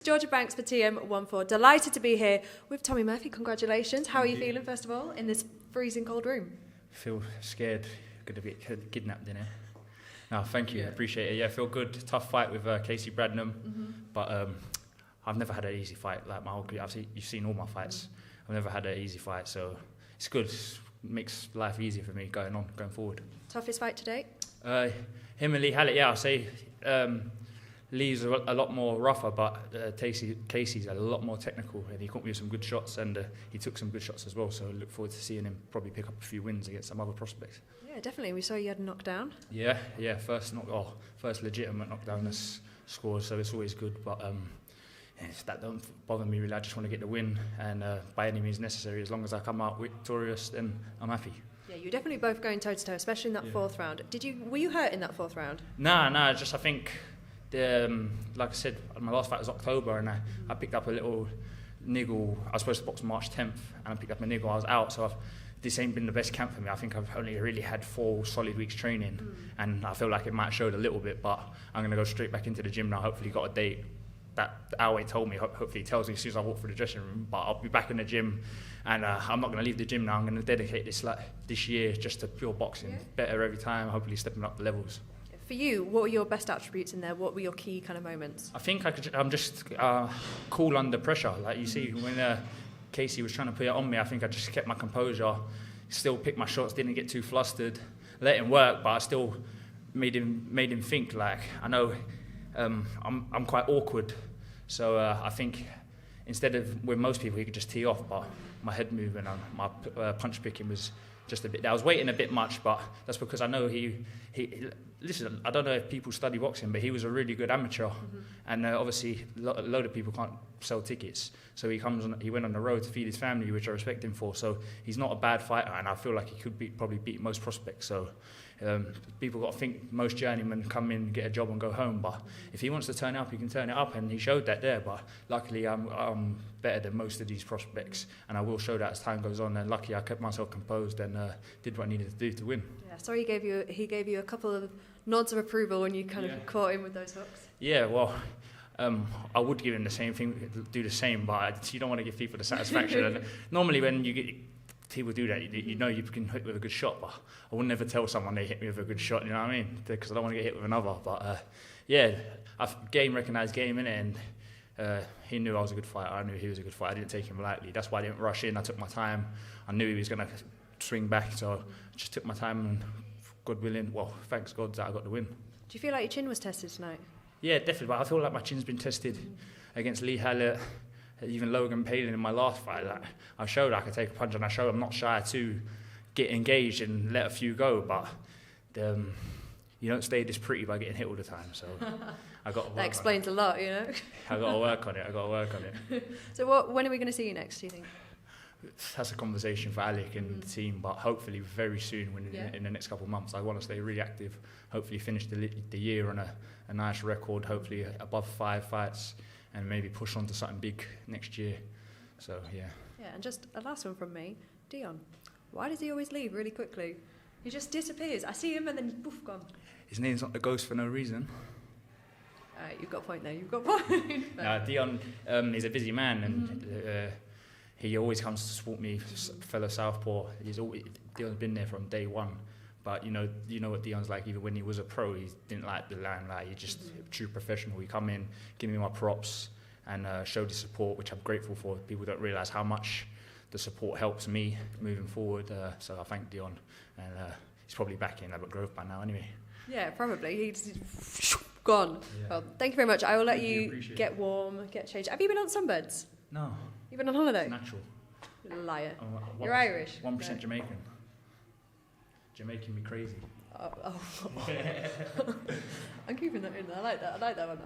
Georgia Banks for TM14. Delighted to be here with Tommy Murphy. Congratulations. How are you feeling, first of all, in this freezing cold room? I feel scared. Going to get kidnapped in here. No, thank you. I appreciate it. Yeah, I feel good. Tough fight with Casey Bradnam. But I've never had an easy fight. Like my whole career. You've seen all my fights. I've never had an easy fight. So it's good. It makes life easier for me going forward. Toughest fight to date? Him and Lee Hallett, yeah, I'll say Lee's a lot more rougher, but Casey's a lot more technical, and he caught me with some good shots, and he took some good shots as well, so I look forward to seeing him probably pick up a few wins against some other prospects. Yeah, definitely. We saw you had a knockdown. Yeah, first legitimate knockdown that's scored, so it's always good, but that don't bother me really. I just want to get the win, and by any means necessary, as long as I come out victorious, then I'm happy. Yeah, you're definitely both going toe-to-toe, especially in that fourth round. Were you hurt in that fourth round? Nah, just I think, like I said, my last fight was October, and I picked up a little niggle. I was supposed to box March 10th, and I picked up a niggle. I was out, so this ain't been the best camp for me. I think I've only really had 4 solid weeks training, and I feel like it might have showed a little bit, but I'm going to go straight back into the gym now. Hopefully got a date. That Al ain't told me. Hopefully he tells me as soon as I walk through the dressing room, but I'll be back in the gym, and I'm not going to leave the gym now. I'm going to dedicate this year just to pure boxing, better every time, hopefully stepping up the levels. For you, what were your best attributes in there? What were your key kind of moments? I think I'm just cool under pressure. Like you see, when Casey was trying to put it on me, I think I just kept my composure, still picked my shots, didn't get too flustered, let him work, but I still made him think. Like I know I'm quite awkward, so I think instead of with most people he could just tee off, but my head movement and my punch picking was just a bit. I was waiting a bit much, but that's because I know he listen, I don't know if people study boxing, but he was a really good amateur, and obviously a load of people can't sell tickets, so he went on the road to feed his family, which I respect him for. So he's not a bad fighter, and I feel like he could probably beat most prospects. So people got to think most journeymen come in, get a job and go home, but if he wants to turn it up, he can turn it up, and he showed that there. But luckily I'm better than most of these prospects, and I will show that as time goes on, and luckily I kept myself composed and did what I needed to do to win. Yeah, sorry he gave you a couple of nods of approval when you kind of caught him with those hooks. Yeah, well, I would give him the same thing, do the same, but you don't want to give people the satisfaction. And normally when you get people do that, you know you can hit with a good shot, but I would never tell someone they hit me with a good shot, you know what I mean? Because I don't want to get hit with another. But game recognised game, innit? And he knew I was a good fighter. I knew he was a good fighter. I didn't take him lightly. That's why I didn't rush in. I took my time. I knew he was going to swing back, so I just took my time, and God willing, well, thanks God that I got the win. Do you feel like your chin was tested tonight? Yeah, definitely. But I feel like my chin's been tested against Lee Hallett, even Logan Palin in my last fight. Like, I showed I could take a punch, and I showed I'm not shy to get engaged and let a few go. But you don't stay this pretty by getting hit all the time. So I got to work. That explains a lot, you know. I got to work on it. So when are we going to see you next, do you think? That's a conversation for Alec and the team, but hopefully very soon, in the next couple of months. I want to stay really active, hopefully finish the year on a nice record, hopefully above 5 fights, and maybe push on to something big next year. So, yeah. Yeah, and just a last one from me. Dion, why does he always leave really quickly? He just disappears. I see him and then poof, gone. His name's not the Ghost for no reason. You've got a point there, you've got a point. Dion is a busy man, and he always comes to support me, fellow Southpaw. Dion's been there from day one. But you know what Dion's like. Even when he was a pro, he didn't like the limelight. He just a true professional. He come in, give me my props, and showed his support, which I'm grateful for. People don't realise how much the support helps me moving forward. So I thank Dion, and he's probably back in Abbott Grove by now, anyway. Yeah, probably. He's gone. Yeah. Well, thank you very much. I will let you get warm, get changed. Have you been on sunbeds? No. You've been on holiday? It's natural. Liar. You're Irish. 1% Jamaican. Jamaican me crazy. I'm keeping that in there. I like that one.